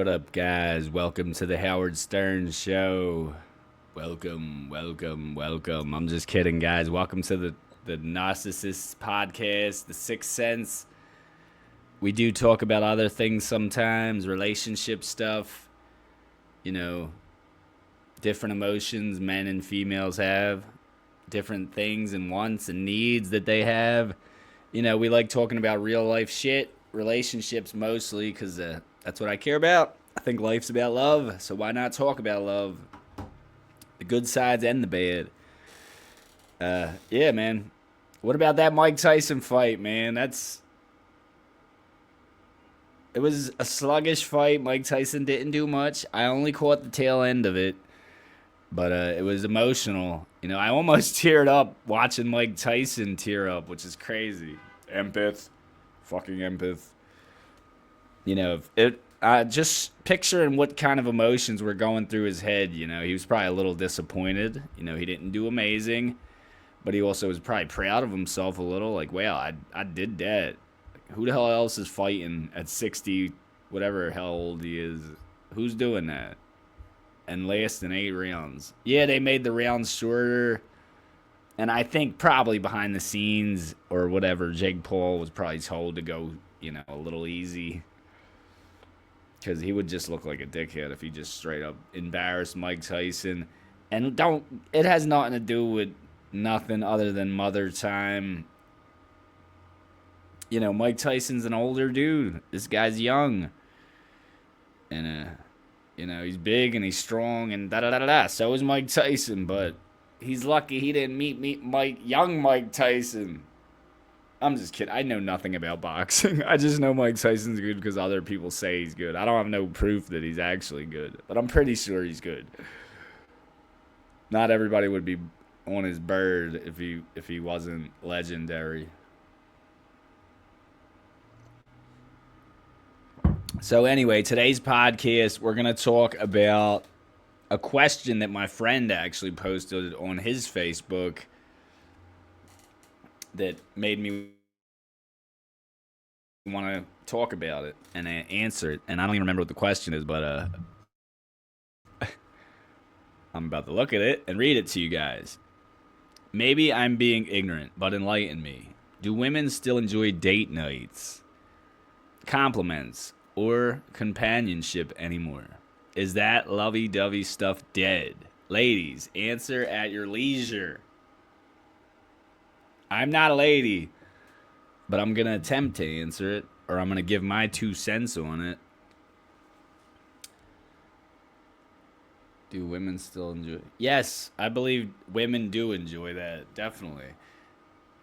What up, guys? Welcome to the Howard Stern Show. Welcome. I'm just kidding, guys. Welcome to the Narcissist podcast, The Sixth Sense. We do talk about other things sometimes, relationship stuff, different emotions men and females have, different things and wants and needs that they have. We like talking about real life shit, relationships mostly, because that's what I care about. I think life's about love, so why not talk about love? The good sides and the bad. Yeah, man. What about that Mike Tyson fight, man? It was a sluggish fight. Mike Tyson didn't do much. I only caught the tail end of it, but it was emotional. I almost teared up watching Mike Tyson tear up, which is crazy. Empath. Fucking empath. Just picturing what kind of emotions were going through his head. He was probably a little disappointed. He didn't do amazing, but he also was probably proud of himself a little. Like, wow, I did that. Who the hell else is fighting at 60, whatever hell old he is? Who's doing that? And lasting 8 rounds. Yeah, they made the rounds shorter. And I think probably behind the scenes or whatever, Jake Paul was probably told to go, a little easy. Because he would just look like a dickhead if he just straight up embarrassed Mike Tyson. And it has nothing to do with nothing other than mother time. Mike Tyson's an older dude. This guy's young. And, he's big and he's strong and da-da-da-da-da. So is Mike Tyson, but he's lucky he didn't meet young Mike Tyson. I'm just kidding. I know nothing about boxing. I just know Mike Tyson's good because other people say he's good. I don't have no proof that he's actually good, but I'm pretty sure he's good. Not everybody would be on his bird if he wasn't legendary. So anyway, today's podcast, we're going to talk about a question that my friend actually posted on his Facebook that made me want to talk about it and answer it. And I don't even remember what the question is, but I'm about to look at it and read it to you guys. Maybe I'm being ignorant, but enlighten me. Do women still enjoy date nights, compliments, or companionship anymore? Is that lovey-dovey stuff dead? Ladies, answer at your leisure. I'm not a lady, but I'm going to attempt to answer it, or I'm going to give my 2 cents on it. Do women still enjoy it? Yes, I believe women do enjoy that, definitely.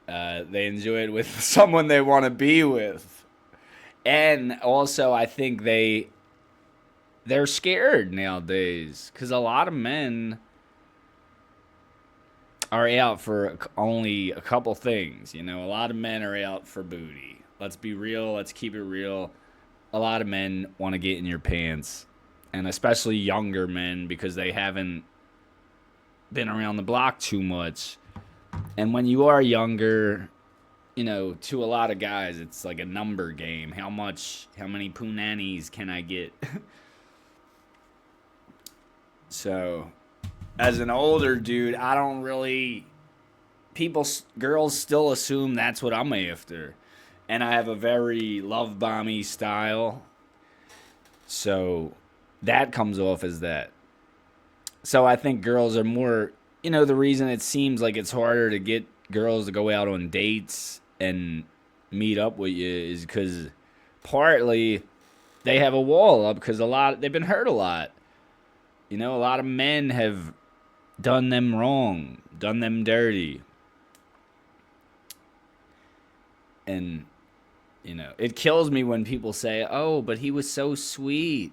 They enjoy it with someone they want to be with. And also, I think they're scared nowadays because a lot of men are out for only a couple things. A lot of men are out for booty. Let's be real. Let's keep it real. A lot of men want to get in your pants, and especially younger men because they haven't been around the block too much. And when you are younger, to a lot of guys, it's like a number game. How many punani's can I get? So, as an older dude, I don't really... Girls still assume that's what I'm after. And I have a very love-bomby style. So, that comes off as that. So, I think girls are more... the reason it seems like it's harder to get girls to go out on dates and meet up with you is because partly they have a wall up because they've been hurt a lot. A lot of men have done them wrong, done them dirty. And, it kills me when people say, oh, but he was so sweet.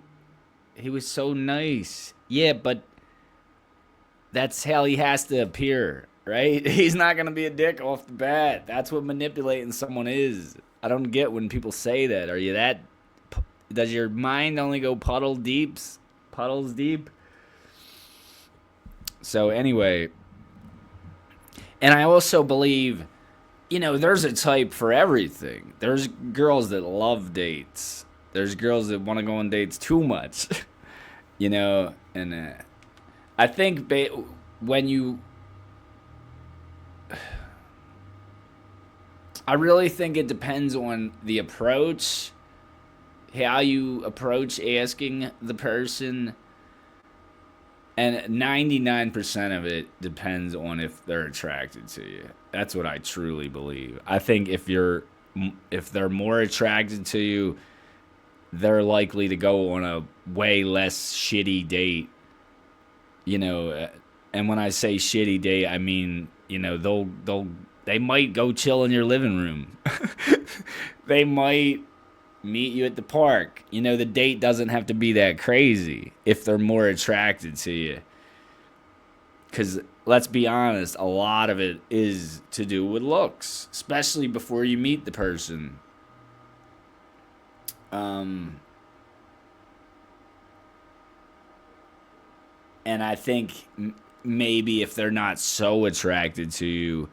He was so nice. Yeah, but that's how he has to appear, right? He's not going to be a dick off the bat. That's what manipulating someone is. I don't get when people say that. Are you that... Does your mind only go puddles deep? So anyway, and I also believe, there's a type for everything. There's girls that love dates. There's girls that want to go on dates too much, you know. And I think when you, I really think it depends on the approach, how you approach asking the person. And 99% of it depends on if they're attracted to you. That's what I truly believe. I think if they're more attracted to you, they're likely to go on a way less shitty date. You know, and when I say shitty date, I mean, you know, they might go chill in your living room. They might meet you at the park. You know, the date doesn't have to be that crazy if they're more attracted to you. Because let's be honest, a lot of it is to do with looks, especially before you meet the person. And I think maybe if they're not so attracted to you,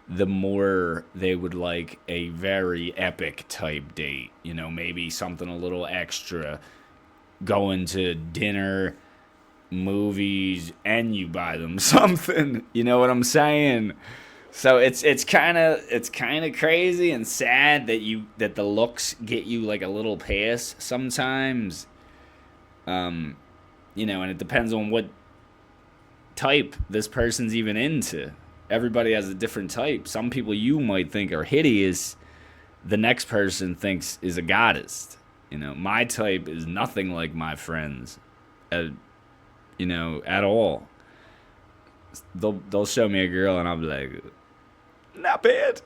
the more they would like a very epic type date. You know, maybe something a little extra. Going to dinner, movies, and you buy them something. You know what I'm saying? So it's kind of crazy and sad that the looks get you like a little pass sometimes. You know, and it depends on what type this person's even into. Everybody has a different type. Some people you might think are hideous, the next person thinks is a goddess. You know, my type is nothing like my friends, you know, at all. They'll show me a girl and I'll be like, not bad.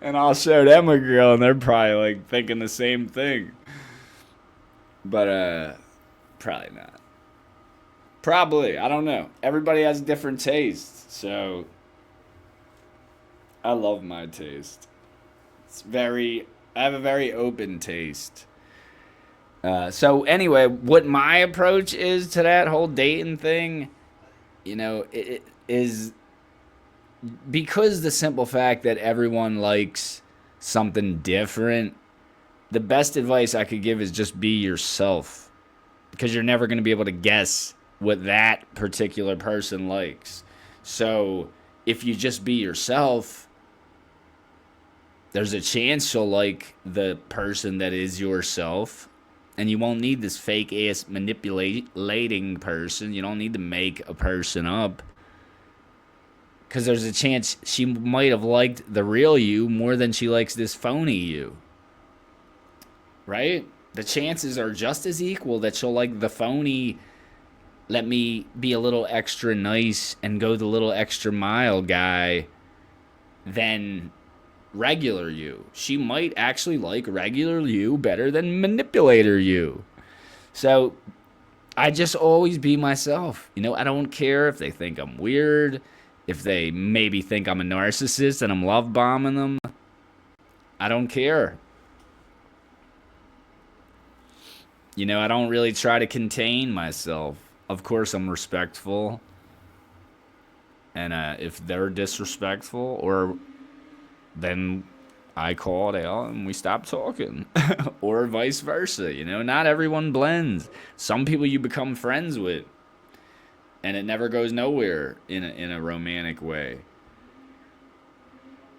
And I'll show them a girl and they're probably like thinking the same thing. But probably not. Probably. I don't know. Everybody has different tastes. So I love my taste. I have a very open taste. So anyway, what my approach is to that whole dating thing, you know, it is because the simple fact that everyone likes something different. The best advice I could give is just be yourself, because you're never going to be able to guess what that particular person likes. So if you just be yourself, there's a chance you'll like the person that is yourself, and you won't need this fake ass manipulating person. You don't need to make a person up, because there's a chance she might have liked the real you more than she likes this phony you. Right? The chances are just as equal that she'll like the phony, let me be a little extra nice and go the little extra mile guy, than regular you. She might actually like regular you better than manipulator you. So I just always be myself. You know, I don't care if they think I'm weird, if they maybe think I'm a narcissist and I'm love bombing them. I don't care. You know, I don't really try to contain myself. Of course, I'm respectful. And if they're disrespectful, or then I call it out and we stop talking. Or vice versa. You know, not everyone blends. Some people you become friends with, and it never goes nowhere in a romantic way.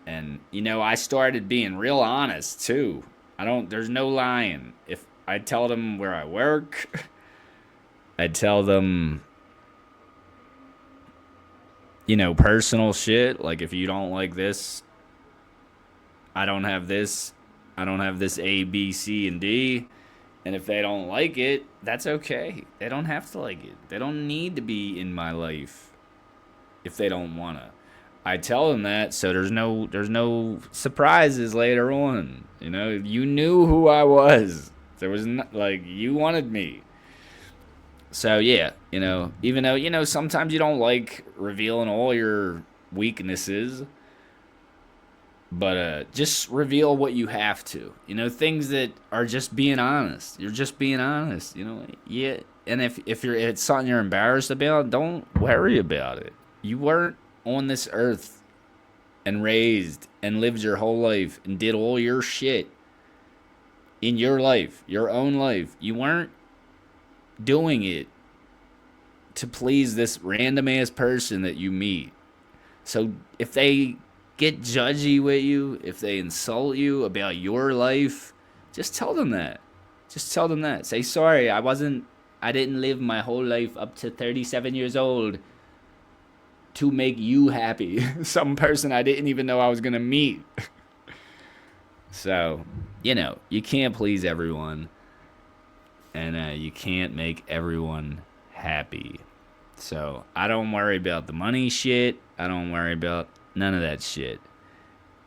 And, you know, I started being real honest, too. There's no lying. If I tell them where I work, I tell them, you know, personal shit. Like, if you don't like this, I don't have this A, B, C, and D. And if they don't like it, that's okay. They don't have to like it. They don't need to be in my life if they don't want to. I tell them that, so there's no surprises later on. You know, you knew who I was. There was not, like, you wanted me. So yeah, you know, even though, you know, sometimes you don't like revealing all your weaknesses, but just reveal what you have to. You know, things that are just being honest. You're just being honest, you know. Yeah, and if it's something you're embarrassed about, don't worry about it. You weren't on this earth and raised and lived your whole life and did all your shit in your life, your own life. You weren't doing it to please this random ass person that you meet. So if they get judgy with you, if they insult you about your life, just tell them that. Just tell them that. Say, sorry, I didn't live my whole life up to 37 years old to make you happy. Some person I didn't even know I was going to meet. So, you can't please everyone. And you can't make everyone happy. So, I don't worry about the money shit. I don't worry about none of that shit.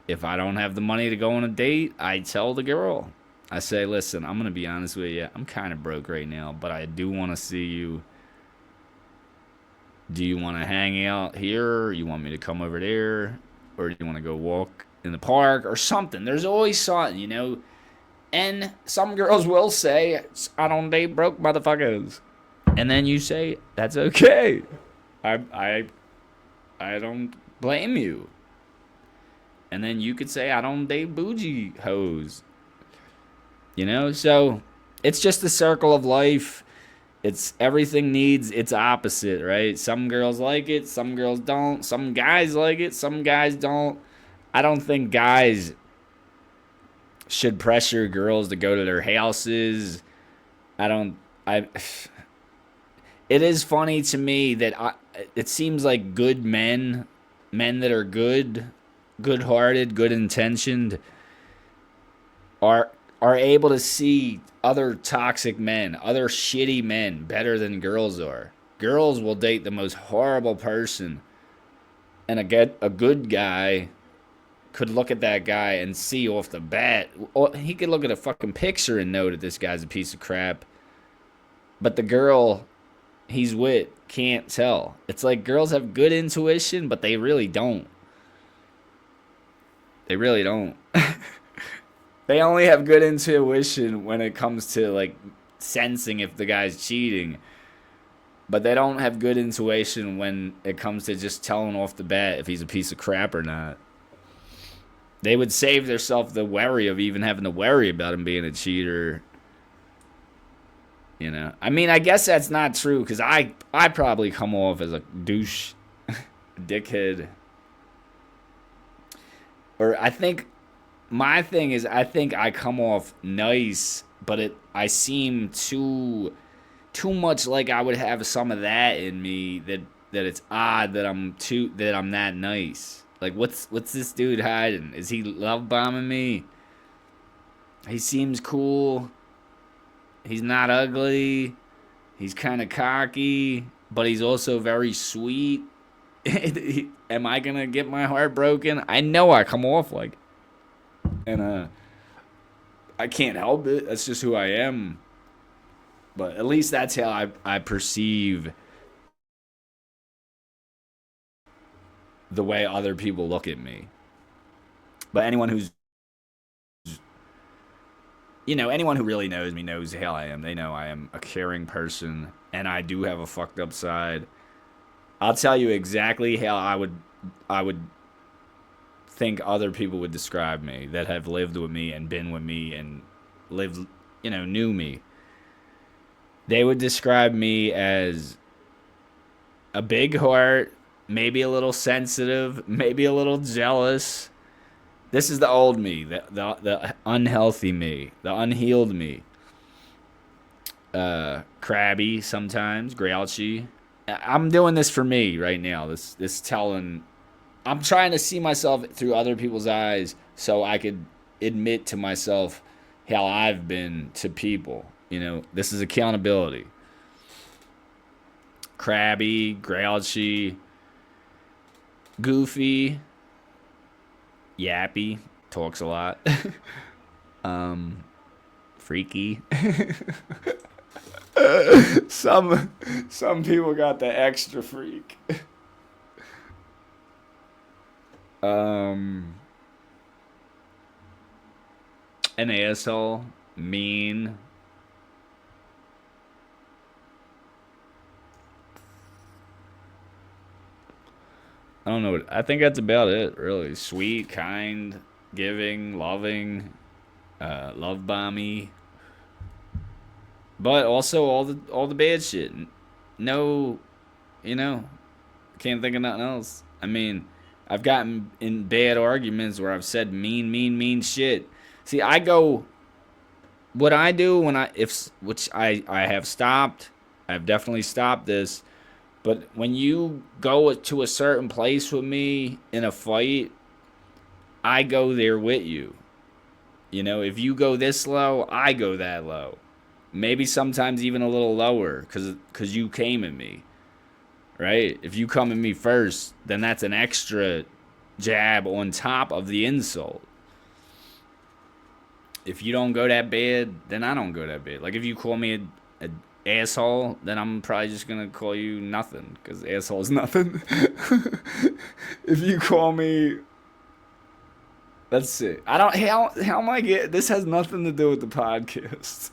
If I don't have the money to go on a date, I tell the girl. I say, listen, I'm going to be honest with you. I'm kind of broke right now, but I do want to see you. Do you want to hang out here? You want me to come over there? Or do you want to go walk in the park or something? There's always something, And some girls will say, I don't date broke motherfuckers. And then you say, that's okay. I don't blame you. And then you could say, I don't date bougie hoes. So it's just the circle of life. It's everything needs its opposite, right? Some girls like it, some girls don't. Some guys like it, some guys don't. I don't think guys should pressure girls to go to their houses. It is funny to me that it seems like good men that are good-hearted, good-intentioned, are able to see other toxic men, other shitty men better than girls are. Girls will date the most horrible person, and a good guy could look at that guy and see off the bat. He could look at a fucking picture and know that this guy's a piece of crap. But the girl he's with can't tell. It's like girls have good intuition, but they really don't. They really don't. They only have good intuition when it comes to like sensing if the guy's cheating. But they don't have good intuition when it comes to just telling off the bat if he's a piece of crap or not. They would save themselves the worry of even having to worry about him being a cheater. I mean, I guess that's not true because I probably come off as a douche, dickhead. Or I think my thing is I think I come off nice, but I seem too much like I would have some of that in me that it's odd that I'm that nice. Like what's this dude hiding? Is he love bombing me? He seems cool. He's not ugly. He's kind of cocky, but he's also very sweet. Am I gonna get my heart broken? I know I come off like, and I can't help it. That's just who I am. But at least that's how I perceive the way other people look at me. But anyone who really knows me knows how I am. They know I am a caring person, and I do have a fucked up side. I'll tell you exactly how I would think other people would describe me that have lived with me and been with me and lived, knew me. They would describe me as a big heart, maybe a little sensitive, maybe a little jealous. This is the old me, the unhealthy me, the unhealed me. Crabby sometimes, grouchy. I'm doing this for me right now. I'm trying to see myself through other people's eyes so I could admit to myself how I've been to people. This is accountability. Crabby, grouchy, goofy, yappy, talks a lot. Freaky. Some people got the extra freak. An asshole, mean. I don't know. I think that's about it, really. Sweet, kind, giving, loving, love bomby, but also all the bad shit. No, you know, can't think of nothing else. I mean, I've gotten in bad arguments where I've said mean shit. See, I go. What I do when which I have stopped. I've definitely stopped this. But when you go to a certain place with me in a fight, I go there with you. You know, if you go this low, I go that low. Maybe sometimes even a little lower cuz you came at me, right? If you come at me first, then that's an extra jab on top of the insult. If you don't go that bad, then I don't go that bad. Like if you call me a asshole, then I'm probably just gonna call you nothing because asshole is nothing. If you call me, that's it. I don't. How am I get? This has nothing to do with the podcast.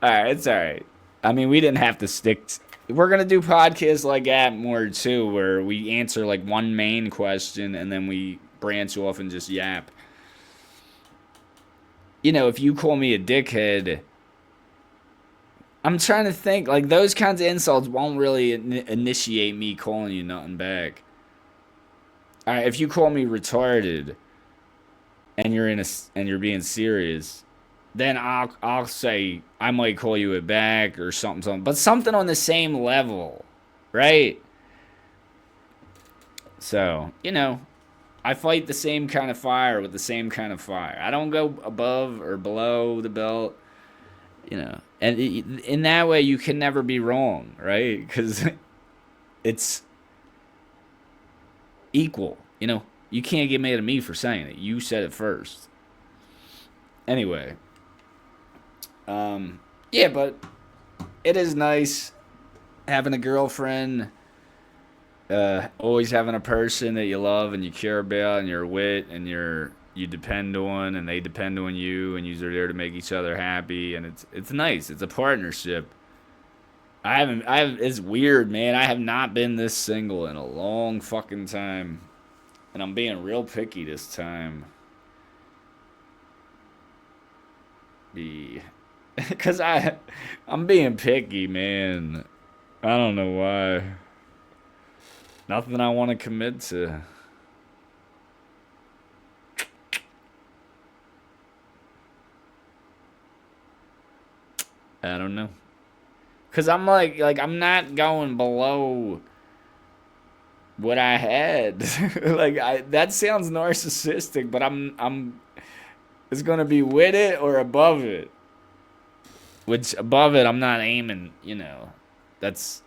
All right, it's all right. I mean, we didn't have to stick. We're gonna do podcasts like that more too, where we answer like one main question and then we branch off and just yap. You know, if you call me a dickhead, I'm trying to think. Like those kinds of insults won't really initiate me calling you nothing back. All right, if you call me retarded and you're being serious, then I'll say I might call you it back or something, but something on the same level, right? So I fight the same kind of fire with the same kind of fire. I don't go above or below the belt, and in that way you can never be wrong, right? Because it's equal. You can't get mad at me for saying it. You said it first. Anyway, yeah, but it is nice having a girlfriend. Always having a person that you love and you care about and you're with and you depend on and they depend on you and you're there to make each other happy, and it's nice. It's a partnership. It's weird, man. I have not been this single in a long fucking time. And I'm being real picky this time. Because I'm being picky, man. I don't know why. Nothing I want to commit to. I don't know. Because I'm like I'm not going below what I had. That sounds narcissistic, but I'm it's gonna be with it or above it. Which above it I'm not aiming, that's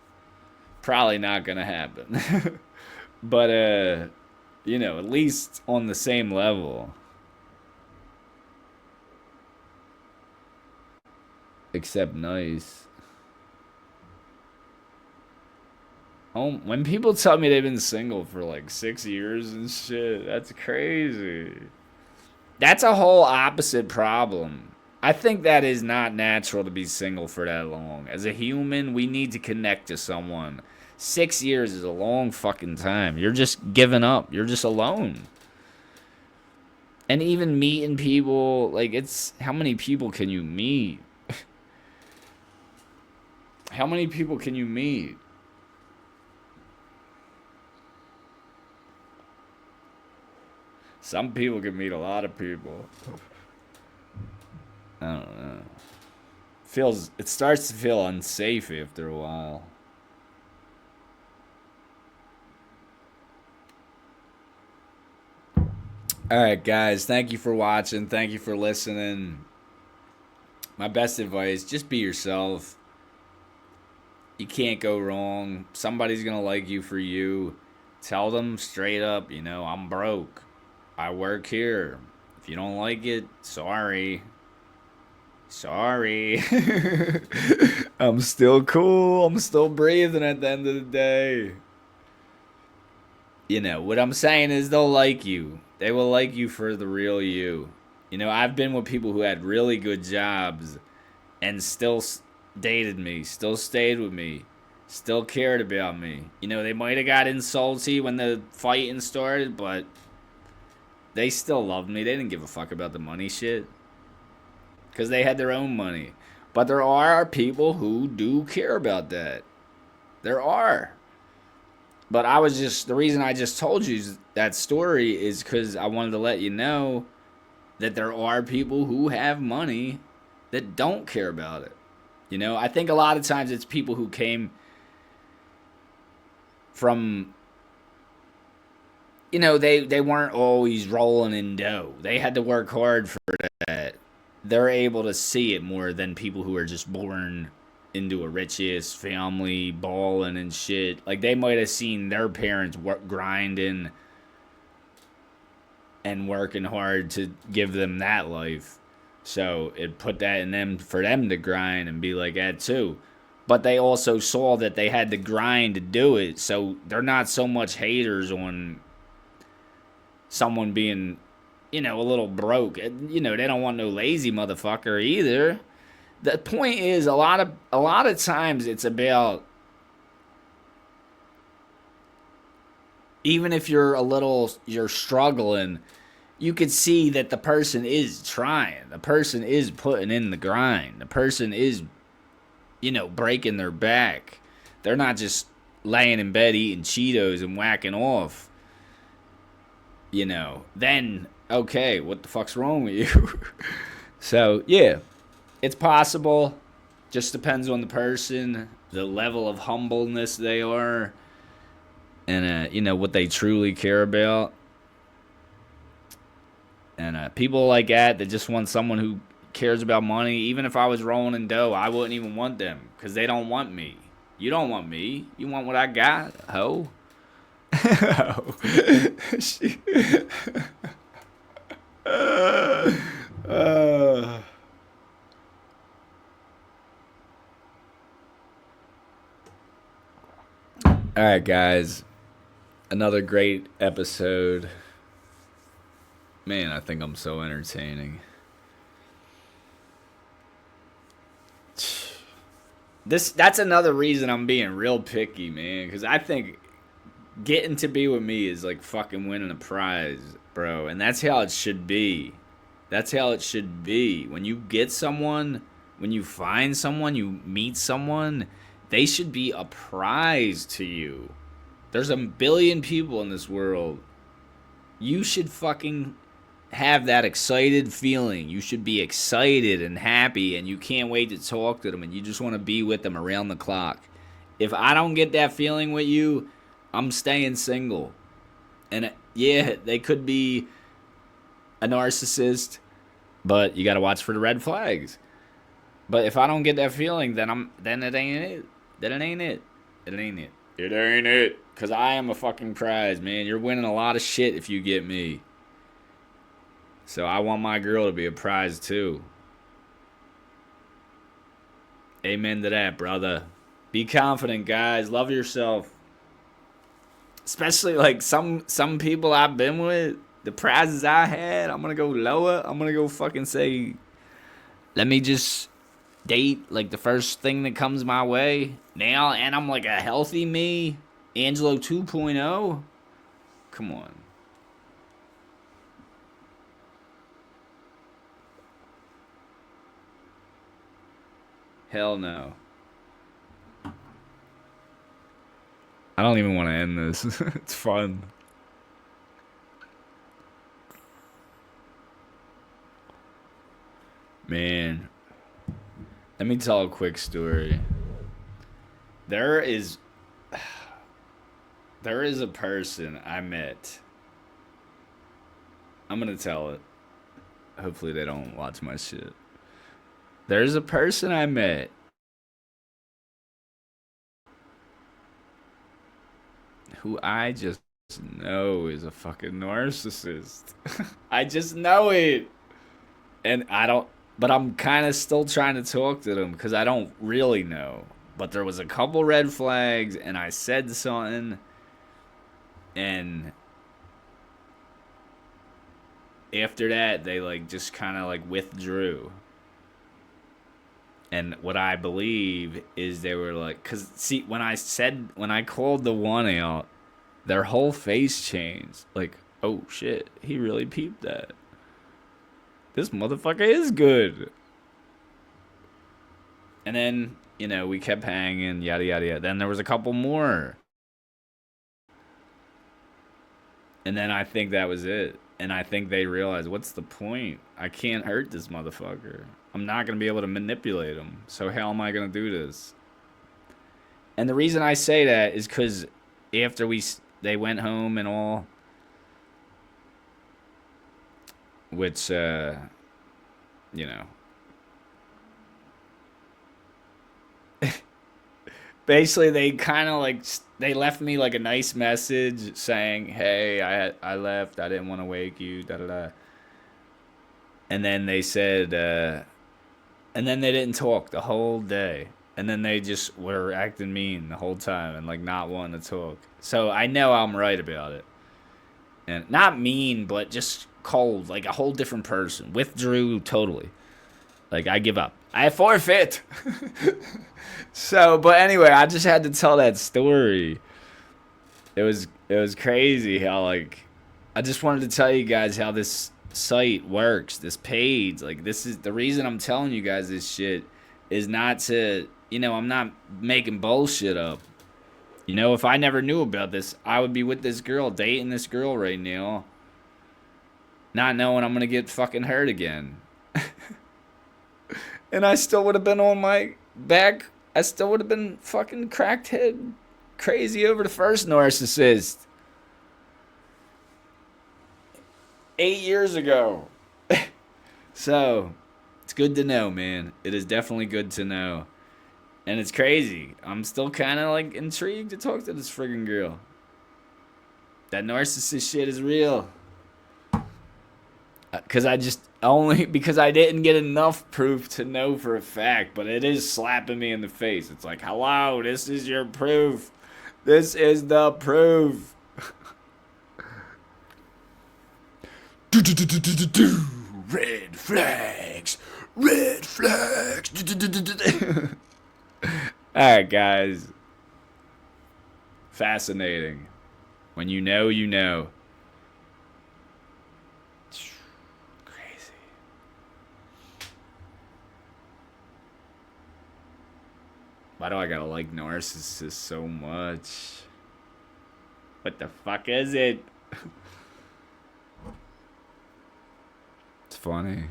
probably not gonna happen. But at least on the same level. Except nice. When people tell me they've been single for like 6 years and shit, that's crazy. That's a whole opposite problem. I think that is not natural to be single for that long. As a human, we need to connect to someone. 6 years is a long fucking time. You're just giving up. You're just alone. And even meeting people, how many people can you meet? How many people can you meet? Some people can meet a lot of people. I don't know. It starts to feel unsafe after a while. Alright, guys. Thank you for watching. Thank you for listening. My best advice, just be yourself. You can't go wrong. Somebody's going to like you for you. Tell them straight up, I'm broke. I work here. If you don't like it, sorry. Sorry. I'm still cool. I'm still breathing at the end of the day. What I'm saying is they'll like you. They will like you for the real you. I've been with people who had really good jobs and still dated me, still stayed with me, Still cared about me. You know, they might have got insulty when the fighting started, but they still loved me. They didn't give a fuck about the money shit. Because they had their own money. But there are people who do care about that. There are. But the reason I just told you that story is because I wanted to let you know that there are people who have money that don't care about it. You know, I think a lot of times it's people who came from, you know, they weren't always rolling in dough. They had to work hard for that. They're able to see it more than people who are just born into a rich-ass family, balling and shit. Like, they might have seen their parents grinding and working hard to give them that life. So it put that in them for them to grind and be like that too. But they also saw that they had to grind to do it. So they're not so much haters on someone being, you know, a little broke. You know, they don't want no lazy motherfucker either. The point is, a lot of times it's about, even if you're struggling, you could see that the person is trying. The person is putting in the grind. The person is, you know, breaking their back. They're not just laying in bed eating Cheetos and whacking off. You know, then, okay, what the fuck's wrong with you? So, yeah, it's possible. Just depends on the person, the level of humbleness they are, and, you know, what they truly care about. And people like that just want someone who cares about money. Even if I was rolling in dough, I wouldn't even want them because they don't want me. You don't want me. You want what I got, ho. All right, guys. Another great episode. Man, I think I'm so entertaining. That's another reason I'm being real picky, man, because I think getting to be with me is like fucking winning a prize, bro. And that's how it should be. That's how it should be. When you get someone, when you find someone, you meet someone, they should be a prize to you. There's a billion people in this world. You should fucking have that excited feeling. You should be excited and happy, and you can't wait to talk to them, and you just want to be with them around the clock. If I don't get that feeling with you, I'm staying single. And yeah, they could be a narcissist, but you got to watch for the red flags. But if I don't get that feeling, then it ain't it. Then it ain't it. It ain't it. It ain't it. Because I am a fucking prize, man. You're winning a lot of shit if you get me. So I want my girl to be a prize too. Amen to that, brother. Be confident, guys. Love yourself. Especially like some people I've been with, the prizes I had, I'm gonna go lower. I'm gonna go fucking say, let me just date like the first thing that comes my way now, and I'm like a healthy me, Angelo 2.0. Come on. Hell no. I don't even want to end this. It's fun. Man. Let me tell a quick story. There is a person I met. I'm going to tell it. Hopefully they don't watch my shit. There's a person I met who I just know is a fucking narcissist. I just know it. And I don't, but I'm kind of still trying to talk to them because I don't really know. But there was a couple red flags, and I said something, and after that, they like just kind of like withdrew. And what I believe is they were like, because see, when I called the one out, their whole face changed. Like, oh shit, he really peeped that. This motherfucker is good. And then, we kept hanging, yada, yada, yada. Then there was a couple more. And then I think that was it. And I think they realized, what's the point? I can't hurt this motherfucker. I'm not going to be able to manipulate him. So how am I going to do this? And the reason I say that is because after they went home and all, which, basically they kind of like, they left me like a nice message saying, hey, I left, I didn't want to wake you, da da da. And then they said, and then they didn't talk the whole day. And then they just were acting mean the whole time and like not wanting to talk. So I know I'm right about it. And not mean, but just cold, like a whole different person. Withdrew totally. Like, I give up. I forfeit. So, but anyway, I just had to tell that story. It was crazy how, like, I just wanted to tell you guys how this site works, this page. Like, this is the reason I'm telling you guys this shit is not to, I'm not making bullshit up. If I never knew about this, I would be with this girl, dating this girl right now, not knowing I'm going to get fucking hurt again. And I still would have been on my back. I still would have been fucking cracked head crazy over the first narcissist. 8 years ago. So, it's good to know, man. It is definitely good to know. And it's crazy. I'm still kind of like intrigued to talk to this friggin' girl. That narcissist shit is real. Because I didn't get enough proof to know for a fact, but it is slapping me in the face. It's like, hello, this is your proof. This is the proof. Red flags. Red flags. Alright, guys. Fascinating. When you know, you know. Why do I gotta like Narcissist so much? What the fuck is it? It's funny.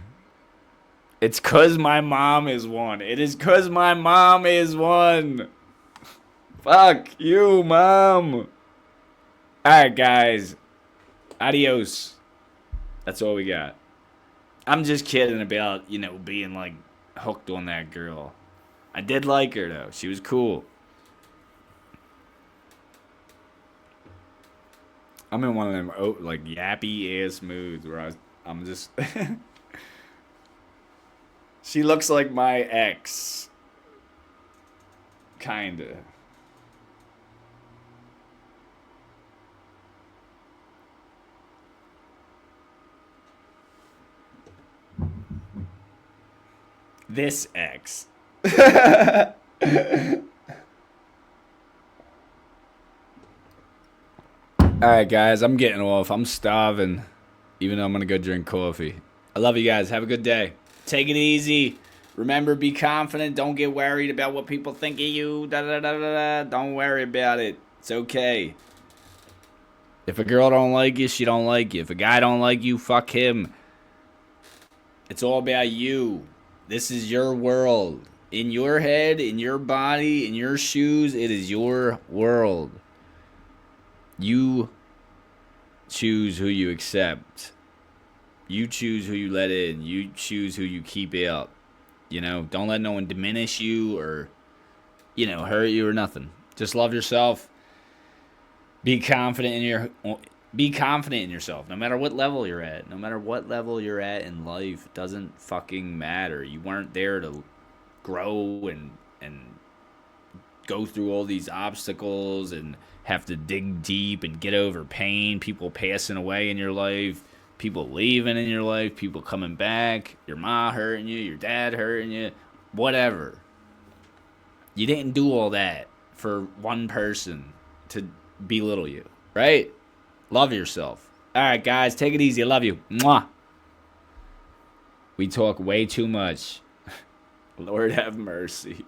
It's cause my mom is one. It is cause my mom is one. Fuck you, mom. Alright, guys. Adios. That's all we got. I'm just kidding about, being like hooked on that girl. I did like her, though. She was cool. I'm in one of them, like, yappy-ass moods where I'm just... She looks like my ex. Kinda. This ex. Alright, guys, I'm getting off. I'm starving, even though I'm gonna go drink coffee. I love you guys. Have a good day. Take it easy. Remember, be confident. Don't get worried about what people think of you. Don't worry about it. It's okay. If a girl don't like you, she don't like you. If a guy don't like you, fuck him. It's all about you. This is your world. In your head, in your body, in your shoes, it is your world. You choose who you accept. You choose who you let in. You choose who you keep out. Don't let no one diminish you or, hurt you or nothing. Just love yourself. Be confident in yourself. No matter what level you're at. No matter what level you're at in life, it doesn't fucking matter. You weren't there to grow and go through all these obstacles and have to dig deep and get over pain, people passing away in your life, people leaving in your life, people coming back, your ma hurting you, your dad hurting you, whatever. You didn't do all that for one person to belittle you, right? Love yourself. All right, guys, take it easy. I love you. Mwah. We talk way too much. Lord have mercy.